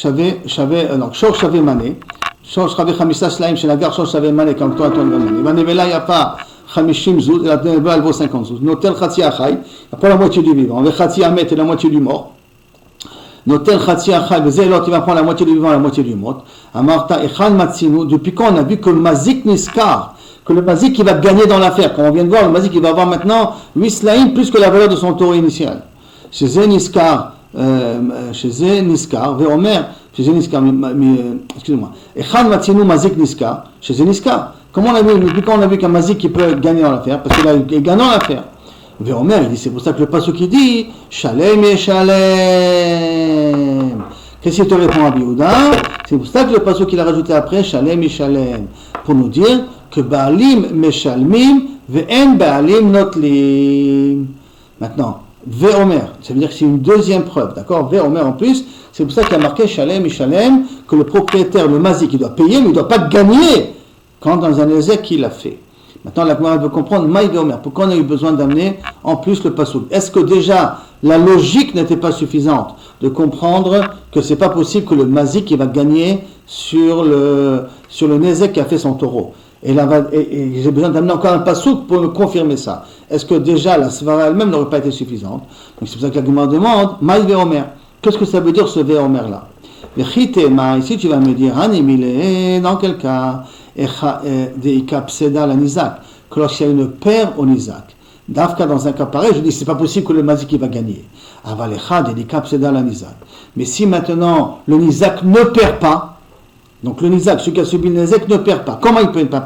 Donc, Shor Shavé Mané. Shor Shavé Chamisa Slaim, chez la gare Shor Shavé Mané, comme toi, Antoine Mané. Vanevela, il n'y a pas Chamishim Zouz, la Vanevela, elle vaut 50 Zouz. Notel Chatsi Achai, il n'y a pas la moitié du vivant. Avec Chatsi Amet et la moitié du mort. Notel Chatsi Achai, Zélot, il va prendre la moitié du vivant et la moitié du mort. Amarta Echal Matsinu, depuis quand on a vu que le Mazik Niskar, que le Mazik qui va gagner dans l'affaire, comme on vient de voir, le Mazik il va avoir maintenant 8 Slaim plus que la valeur de son taureau initial. Chez Zeniskar, Veomer, chez Zeniskar, excusez-moi, Echal Matsinu Mazik Niskar, chez Zeniskar. Comment on a vu, depuis quand on a vu qu'un Mazik qui peut gagner dans l'affaire? Parce qu'il a gagné dans l'affaire. Veomer, il dit, c'est pour ça que le pasuk qui dit, Shalem et Shalem. Qu'est-ce qu'il te répond à Yehuda? C'est pour ça que le pasuk qu'il a rajouté après, Shalem et Shalem, pour nous dire que Baalim Meshalmim, Ve'en Baalim Notlim. Maintenant, Veomer, ça veut dire que c'est une deuxième preuve, d'accord? Veomer en plus, c'est pour ça qu'il y a marqué Shalem et Shalem, que le propriétaire, le mazik, il doit payer, mais il ne doit pas gagner quand dans un ézek qu'il a fait. Maintenant, la Gemara veut comprendre, Maï Veomer, pourquoi on a eu besoin d'amener en plus le pasuk? Est-ce que déjà la logique n'était pas suffisante de comprendre que c'est pas possible que le mazik il va gagner sur le nézek qui a fait son taureau? Et j'ai besoin d'amener encore un pasuk pour me confirmer ça. Est-ce que déjà la svara elle-même n'aurait pas été suffisante? Donc c'est pour ça que la Gemara demande, Maï Veomer, qu'est-ce que ça veut dire ce Veomer là? Ici tu vas me dire, dans quel cas? La nizak, que lorsqu'il y a une paire au nizak, d'Afka dans un cas pareil, je dis c'est pas possible que le mazik va gagner. La nizak. Mais si maintenant le nizak ne perd pas, donc le nizak, celui qui a subi le nizak ne perd pas, comment il peut pas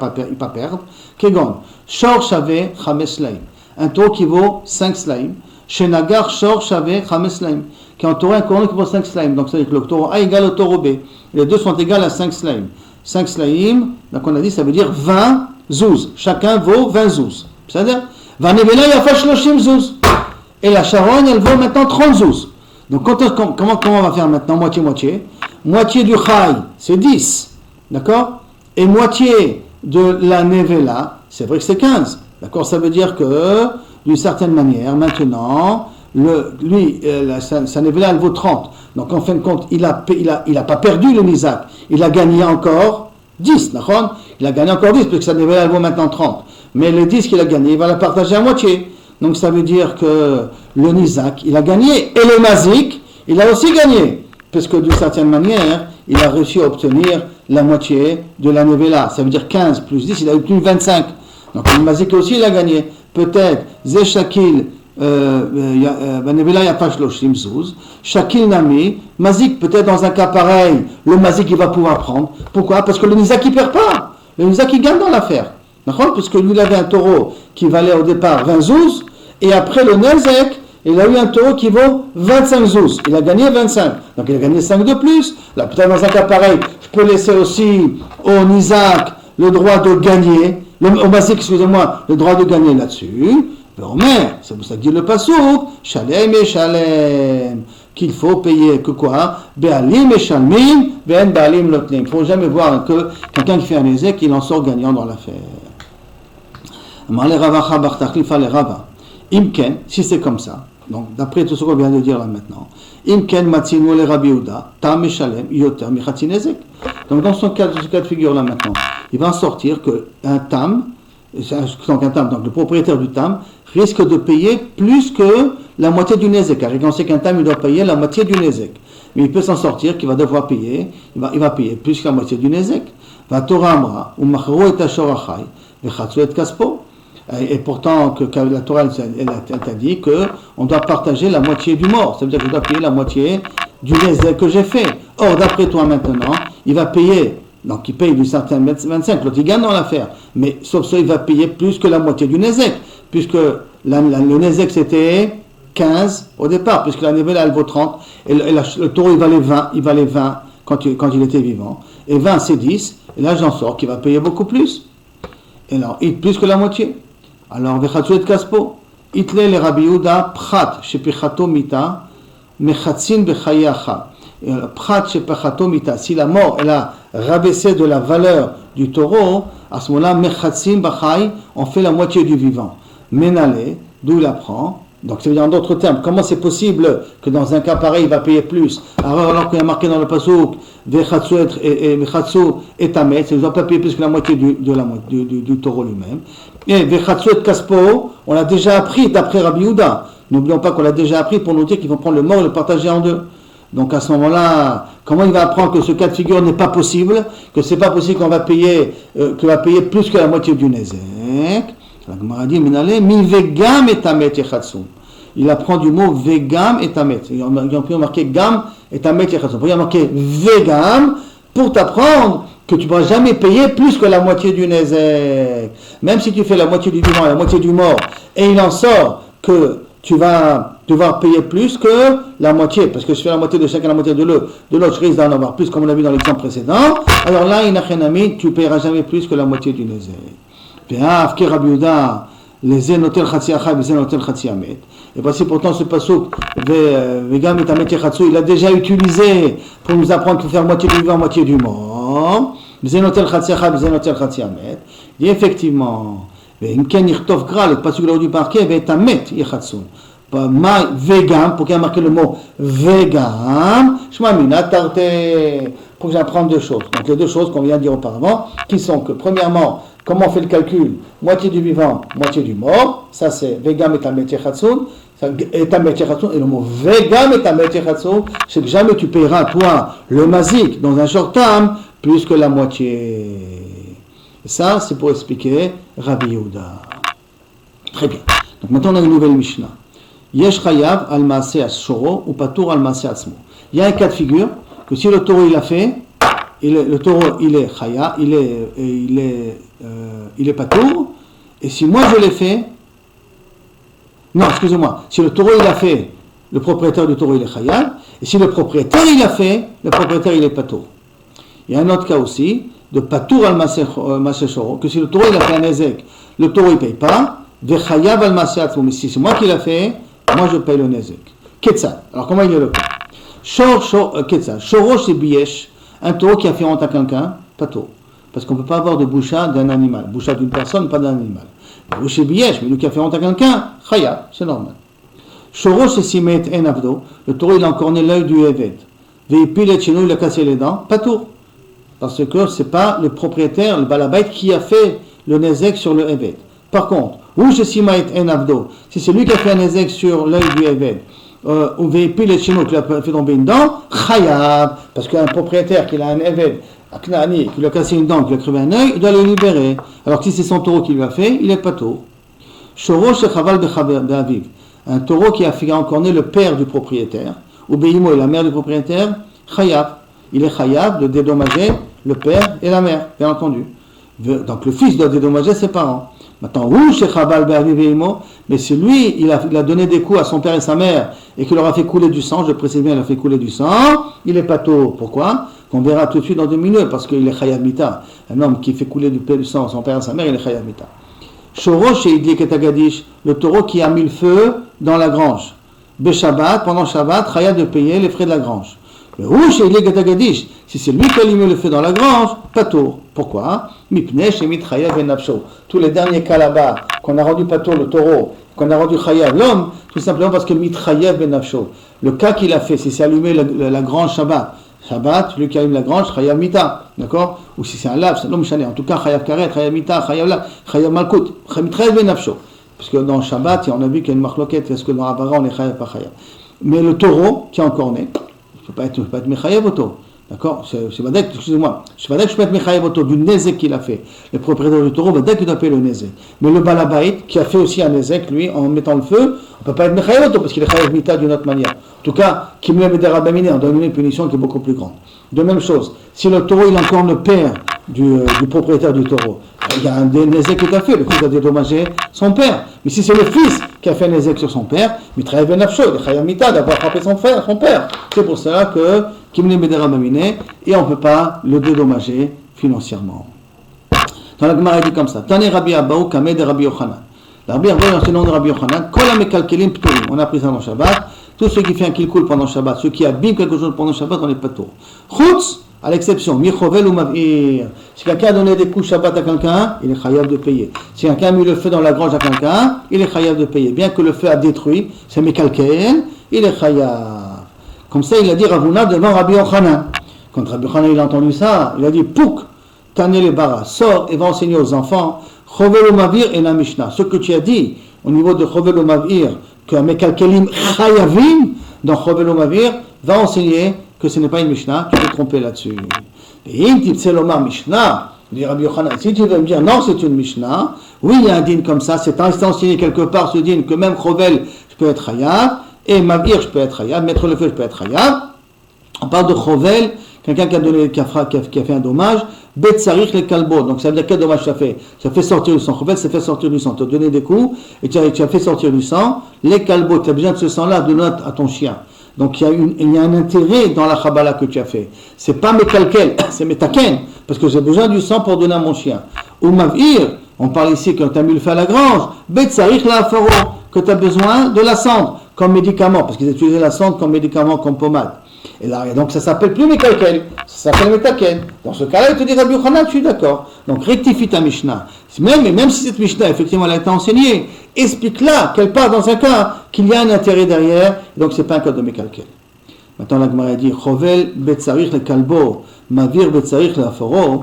perdre? Kegon, Shor Shavé Chames Slaim, un taureau qui vaut 5 slaim, chez Nagar Shor Shavé Chames Slaim, qui a entouré un taureau qui vaut 5 slaim, donc c'est-à-dire que le taureau A égale au taureau B, les deux sont égales à 5 slaim. 5 slaim, donc on a dit, ça veut dire 20 zouz. Chacun vaut 20 zouz. C'est-à-dire, Vanevela yafa shloshim zouz. Et la charogne, elle vaut maintenant 30 zouz. Donc, comment on va faire maintenant? Moitié-moitié. Moitié du chai, c'est 10. D'accord? Et moitié de la nevela, c'est vrai que c'est 15. D'accord? Ça veut dire que, d'une certaine manière, maintenant, sa nevela, elle vaut 30. Donc, en fin de compte, il a pas perdu le nizak. Il a gagné encore 10, d'accord? Il a gagné encore 10, parce que sa nevela, elle vaut maintenant 30. Mais les 10 qu'il a gagné, il va la partager à moitié. Donc, ça veut dire que le nizak, il a gagné. Et le mazik, il a aussi gagné. Parce que, d'une certaine manière, il a réussi à obtenir la moitié de la nevela. Ça veut dire 15 plus 10, il a obtenu 25. Donc, le mazik aussi, il a gagné. Peut-être, Zé Shakil, Vanevela yafa shloshim zouz, Shakil nami, mazik, peut-être dans un cas pareil, le mazik il va pouvoir prendre. Pourquoi? Parce que le nizak il perd pas. Le nizak il gagne dans l'affaire. D'accord? Puisque lui il avait un taureau qui valait au départ 20 zouz, et après le nizak, il a eu un taureau qui vaut 25 zouz. Il a gagné 25. Donc il a gagné 5 de plus. Là, peut-être dans un cas pareil, je peux laisser aussi au nizak le droit de gagner, au mazik, excusez-moi, le droit de gagner là-dessus. C'est pour ça que dit le pasuk, Shalem et Shalem, qu'il faut payer que quoi? Be'alim et Shalmim, ve'en Be'alim lotlim. Il ne faut jamais voir que quelqu'un qui fait un ézek, il en sort gagnant dans l'affaire. Imken, si c'est comme ça, Donc, d'après tout ce qu'on vient de dire là maintenant, Imken matzinu le Rabbi Yehuda, tam meshalem yoter michatzi nezek. Donc, dans ce cas de figure là maintenant, il va en sortir qu'un tam, donc le propriétaire du tam, risque de payer plus que la moitié du nezek. Car on sait qu'un tam, il doit payer la moitié du nezek. Mais il peut s'en sortir qu'il va devoir payer, il va payer plus que la moitié du nezek. Va Torah amra, ou machro et ashor achai, vechatzu et kaspo. Et pourtant, que la Torah, elle a dit qu'on doit partager la moitié du mort. Ça veut dire que je dois payer la moitié du nezek que j'ai fait. Or, d'après toi maintenant, il va payer, donc il paye du certain 25, l'autre il gagne dans l'affaire. Mais sauf ça, il va payer plus que la moitié du nezek, puisque le nezek c'était 15 au départ, puisque la nivelle elle vaut 30, et le taureau il valait 20 quand il était vivant, et 20 c'est 10, et là j'en sors qu'il va payer beaucoup plus. Et alors, plus que la moitié. Alors, vechatzu et kaspo, itle le Rabbi Yehuda, prat shepichato mita, mechatzin bechayacha. Prat shepichato mita, si la mort, elle a rabaissé de la valeur du taureau, à ce moment-là, mechatzin bachay, on fait la moitié du vivant. Menale, d'où il apprend. Donc, ça veut dire en d'autres termes, comment c'est possible que dans un cas pareil, il va payer plus? Alors qu'il y a marqué dans le pasuk, vechatzu et tamet, il ne doit pas payer plus que la moitié du taureau lui-même. Et vechatzu et kaspo, on l'a déjà appris d'après Rabbi Yehuda. N'oublions pas qu'on l'a déjà appris pour nous dire qu'il faut prendre le mort et le partager en deux. Donc à ce moment-là, comment il va apprendre que ce cas de figure n'est pas possible, que c'est pas possible qu'on va payer, plus que la moitié du nezek? La Gemara dit, mi vegam et tamet yechatzu. Il apprend du mot vegam et tamet. Il y a marqué gam et tamet yechatzu. Il y a marqué vegam pour t'apprendre que tu ne pourras jamais payer plus que la moitié du nezek. Même si tu fais la moitié du vivant et la moitié du mort, et il en sort que tu vas devoir payer plus que la moitié, parce que je fais la moitié de chacun, la moitié de l'autre, je risque d'en avoir plus, comme on l'a vu dans l'exemple précédent. Alors là, tu ne paieras jamais plus que la moitié du nezek. Et voici pourtant ce pasuk, Vegam et Tamet Yechatzu, il a déjà utilisé pour nous apprendre qu'il faut faire moitié du vivant, moitié du mort. Et effectivement, le pasuk l'a dit marqué, Tamet Yechatzu. Vegam, pour qu'il y ait marqué le mot Vegam, pour que j'apprenne deux choses. Donc les deux choses qu'on vient de dire auparavant, qui sont que premièrement, comment on fait le calcul? Moitié du vivant, moitié du mort. Ça c'est Vegam et Tamet Yechatzu. Et le mot Vegam et Tamet Yechatzu, c'est que jamais tu paieras, toi, le mazik, dans un short term, plus que la moitié. Et ça, c'est pour expliquer Rabbi Yehuda. Très bien. Donc maintenant, on a une nouvelle Mishnah. Yesh chayav al maaseh ashoro ou patour al maaseh atzmo. Il y a un cas de figure que si le taureau il a fait, le taureau il est chayav, il est patour, et si moi je l'ai fait, non, excusez-moi, si le taureau il a fait, le propriétaire du taureau il est chayav, et si le propriétaire il a fait, le propriétaire il est patour. Il y a un autre cas aussi, de patour al maaseh shoro, que si le taureau il a fait un nezek, le taureau il ne paye pas, ve chayav al maaseh atzmo, mais si c'est moi qui l'ai fait, moi je paye le nezek. Ketzad. Alors comment il est le cas? Ketzad. Shorosh c'est biesh, un taureau qui a fait honte à quelqu'un, patour. Parce qu'on ne peut pas avoir de boucha d'un animal. Boucha d'une personne, pas d'un animal. Boucha biesh, mais lui qui a fait honte à quelqu'un, chaya, c'est normal. Shorosh c'est simet en avdo, le taureau il a encorné l'œil du eved. Veipil chez nous, il a cassé les dents, patour. Parce que c'est pas le propriétaire, le balabait, qui a fait le nezek sur le eved. Par contre, ou je simaït en avdo, si c'est lui qui a fait un nezek sur l'œil du eved, ou véhicule et chino qui a fait tomber une dent, chayab, parce qu'un propriétaire qui a un eved, qui lui a cassé une dent, qui lui a crevé un œil, il doit le libérer. Alors que si c'est son taureau qui lui a fait, il est pas taureau. Shoro shechaval be'aviv, un taureau qui a fait encorner le père du propriétaire, ou beimo et la mère du propriétaire, chayab, il est chayab de dédommager le père et la mère, bien entendu. Donc le fils doit dédommager ses parents. Maintenant, mais si lui, il a donné des coups à son père et sa mère et qu'il leur a fait couler du sang, je précise bien, il a fait couler du sang, il est pas tôt. Pourquoi? On verra tout de suite dans 2 minutes, parce qu'il est chayav mita. Un homme qui fait couler du sang à son père et sa mère, il est chayav mita. Shorosh et Idlik et Tagadish, le taureau qui a mis le feu dans la grange. Beshabbat, pendant Shabbat, chayav de payer les frais de la grange. Le Rouche et Idlik et Tagadish, si c'est lui qui a allumé le feu dans la grange, pas tôt. Pourquoi? Tous les derniers cas là-bas, qu'on a rendu patour le taureau, qu'on a rendu chayav l'homme, Tout simplement parce que Mitrayev ben Nafsho, le cas qu'il a fait, si c'est allumer la grange Shabbat, celui qui allume la grange, Chayav Mita, d'accord? Ou si c'est un lave, c'est l'homme chané. En tout cas, Chayav Karet, Chayav Mita, Chayav Lav, Chayav Malkut, Mitrayev ben Nafsho. Parce que dans Shabbat, on a vu qu'il y a une marloquette, est-ce que dans Havara, on est Chayav, pas Chayav. Mais le taureau, qui est encore né, je ne peux pas être Mechayev au taureau. D'accord? C'est Vadek, excusez-moi. Je peux être Mechayev au taureau du Nezek qu'il a fait. Le propriétaire du taureau, Vadek, il doit payer le Nezek. Mais le Balabait, qui a fait aussi un Nezek, lui, en mettant le feu, on ne peut pas être Mechayev au taureau, parce qu'il est Chayav Mita d'une autre manière. En tout cas, Kimle Mederabamine, on donne une punition qui est beaucoup plus grande. De même chose, si le taureau, il est encore le père du propriétaire du taureau, il y a un Nezek qui a fait, le fils a dédommagé son père. Mais si c'est le fils qui a fait un Nezek sur son père, il travaille ben Nafsho, il Chayav Mita d'avoir frappé son père. C'est pour cela que Kimle Mederabamine, et on ne peut pas le dédommager financièrement. Dans la Gemara, il dit comme ça, Tane Rabbi Abaou Kameh de Rabbi Yochanan. Rabbi Abaou, c'est le nom de Rabbi Yochanan, Kol HaMekalkelim Pturim. On a pris ça dans Shabbat. Tout ce qui fait un kilkul pendant Shabbat, ceux qui abîment quelque chose pendant Shabbat, on est pas tôt. Chutz, à l'exception, Michovel ou Mavir. Si quelqu'un a donné des coups Shabbat à quelqu'un, il est chayav de payer. Si quelqu'un a mis le feu dans la grange à quelqu'un, il est chayav de payer. Bien que le feu a détruit, c'est Mekalkel, il est chayav. Comme ça, il a dit Ravuna devant Rabbi Yochanan. Quand Rabbi Yochanan il a entendu ça, il a dit Pouk, Tane le bara, sors et va enseigner aux enfants Chovel ou Mavir et la Mishnah. Ce que tu as dit au niveau de Chovel ou Mavir, que Mekalkelim Chayavim, dans Chovel ou Mavir, va enseigner que ce n'est pas une Mishnah, tu peux te tromper là-dessus. Et il dit Tselomar Mishnah, dit Rabbi Yochanan, si tu veux me dire non, c'est une Mishnah, oui, il y a un din comme ça, c'est enseigné quelque part ce din que même Chovel, je peux être Chayav, et Mavir, je peux être Chayav, mettre le feu, je peux être Chayav. On parle de Chovel, quelqu'un qui a fait un dommage, Betsarich le kalbo, donc ça veut dire quel dommage ça fait? Ça fait sortir du sang. Chovel, ça fait sortir du sang. Tu as donné des coups et tu as fait sortir du sang. Les kalbo, tu as besoin de ce sang-là, donne à ton chien. Donc il y a un intérêt dans la Chabala que tu as fait. C'est pas Mekalkel, c'est Metaken, parce que j'ai besoin du sang pour donner à mon chien. Ou Mavir, on parle ici quand tu as mis le feu à la grange, Betsarich la faro, que tu as besoin de la cendre comme médicament, parce qu'ils utilisaient la cendre comme médicament, comme pommade. Et là, donc ça s'appelle plus Mekalkel, ça s'appelle Metaken. Dans ce cas-là, il te dit Rabbi Yochanan, je suis d'accord. Donc rectifie ta Mishnah. Même si cette Mishnah, effectivement, elle a été enseignée, explique-la qu'elle part dans un cas qu'il y a un intérêt derrière, donc c'est pas un cas de Mekalkel. Maintenant, la Gemara dit Chovel betzarich le kalbo, mavir betzarich le aforo.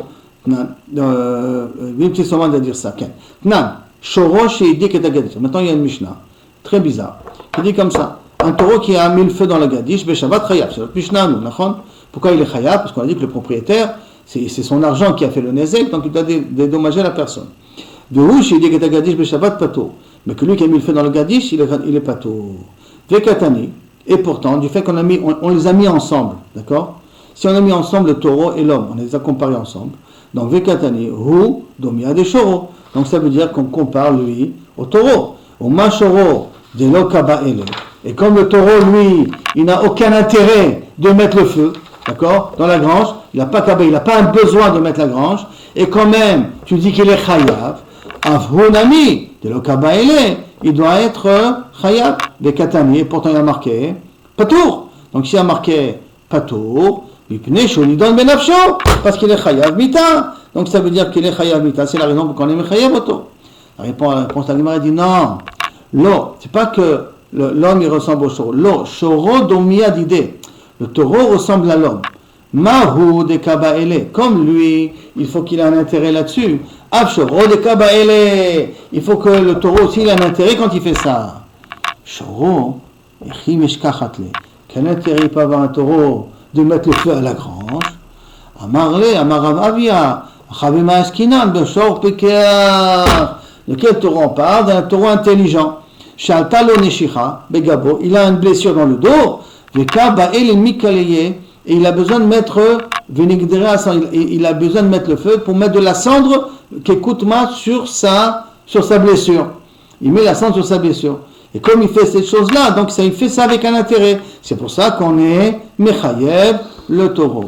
Une petite seconde à dire ça. Maintenant, il y a une Mishnah, très bizarre, qui dit comme ça. Un taureau qui a mis le feu dans la gadish, Beshabat Chayav, c'est notre Mishnah, nous, pourquoi il est Chayav? Parce qu'on a dit que le propriétaire, c'est son argent qui a fait le Nezek, donc il doit dédommager la personne. De Houch, il dit que gadish Beshabat Pato, mais que lui qui a mis le feu dans le gadish, il est Pato. Vekatani, et pourtant, du fait qu'on les a mis ensemble, d'accord? Si on a mis ensemble le taureau et l'homme, on les a comparés ensemble, donc Vekatani, Hu, Domia de Choro, donc ça veut dire qu'on compare lui au taureau, au Machoro, de Lokaba Ele. Et comme le taureau, lui, il n'a aucun intérêt de mettre le feu, d'accord, dans la grange, il n'a pas un besoin de mettre la grange, et quand même, tu dis qu'il est chayav, avhunami, de l'okaba ele, il doit être chayav, des katani, et pourtant il a marqué patour. Donc s'il a marqué patour, mipne sholidon benafsho, parce qu'il est chayav mita. Donc ça veut dire qu'il est chayav mita, c'est la raison pour qu'on est chayav auto. La réponse à l'imam dit non, c'est pas que l'homme il ressemble au choro. Choro domia d'idée. Le taureau ressemble à l'homme. Mahu de kabaele. Comme lui, il faut qu'il ait un intérêt là-dessus. Av choro de kabaele. Il faut que le taureau aussi ait un intérêt quand il fait ça. Choro, quel intérêt peut avoir un taureau de mettre le feu à la grange? Amarle, amaravavia, chavima eskinan, bechor pekea. De quel taureau on parle? D'un taureau intelligent. Shaltalo neshicha, begabo, il a une blessure dans le dos, veka ba'el mikaleye, et il a besoin de mettre il a besoin de mettre le feu pour mettre de la cendre qu'écoute-moi sur sa blessure. Il met la cendre sur sa blessure. Et comme il fait cette chose-là, donc il fait ça avec un intérêt. C'est pour ça qu'on est mechayev le taureau.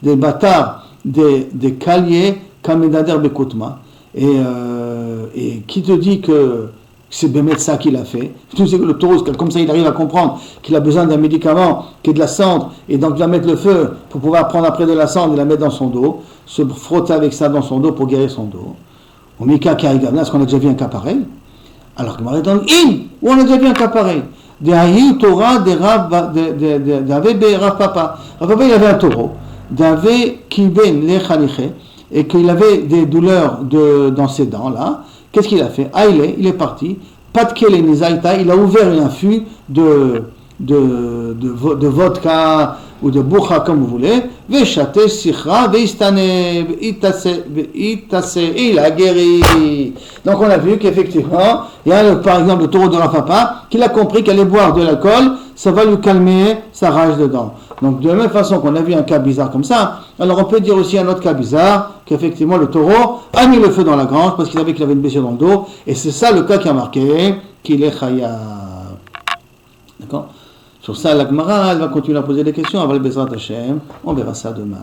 Des bâtards, des caliers, kamedader bekutma. Et qui te dit que c'est Bémet ça qu'il a fait? Tout c'est que le taureau, comme ça il arrive à comprendre qu'il a besoin d'un médicament qui est de la cendre, et donc il va mettre le feu pour pouvoir prendre après de la cendre et la mettre dans son dos, se frotter avec ça dans son dos pour guérir son dos. Au Mika Karigavna, est-ce qu'on a déjà vu un cas pareil? Alors, Gemara donne in, où on a déjà vu un cas pareil. De Haïu Torah de Rav Papa. Rav Papa, il avait un taureau. D'Ave Kiben le Khaliché. Et qu'il avait des douleurs dans ses dents, là. Qu'est-ce qu'il a fait? Il est parti. Patkele Nizaïta, il a ouvert un fût de vodka ou de bourra, comme vous voulez. Veshate Sichra, Veistane, Itase, il a guéri. Donc on a vu qu'effectivement, il y a par exemple le taureau de Rav Papa, qu'il a compris qu'aller boire de l'alcool, ça va lui calmer sa rage dedans. Donc de la même façon qu'on a vu un cas bizarre comme ça, alors on peut dire aussi un autre cas bizarre, qu'effectivement le taureau a mis le feu dans la grange parce qu'il savait qu'il avait une blessure dans le dos, et c'est ça le cas qui a marqué qu'il est chayav. D'accord? Sur ça, la Gemara, elle va continuer à poser des questions, Aval Bezrat Hashem, on verra ça demain.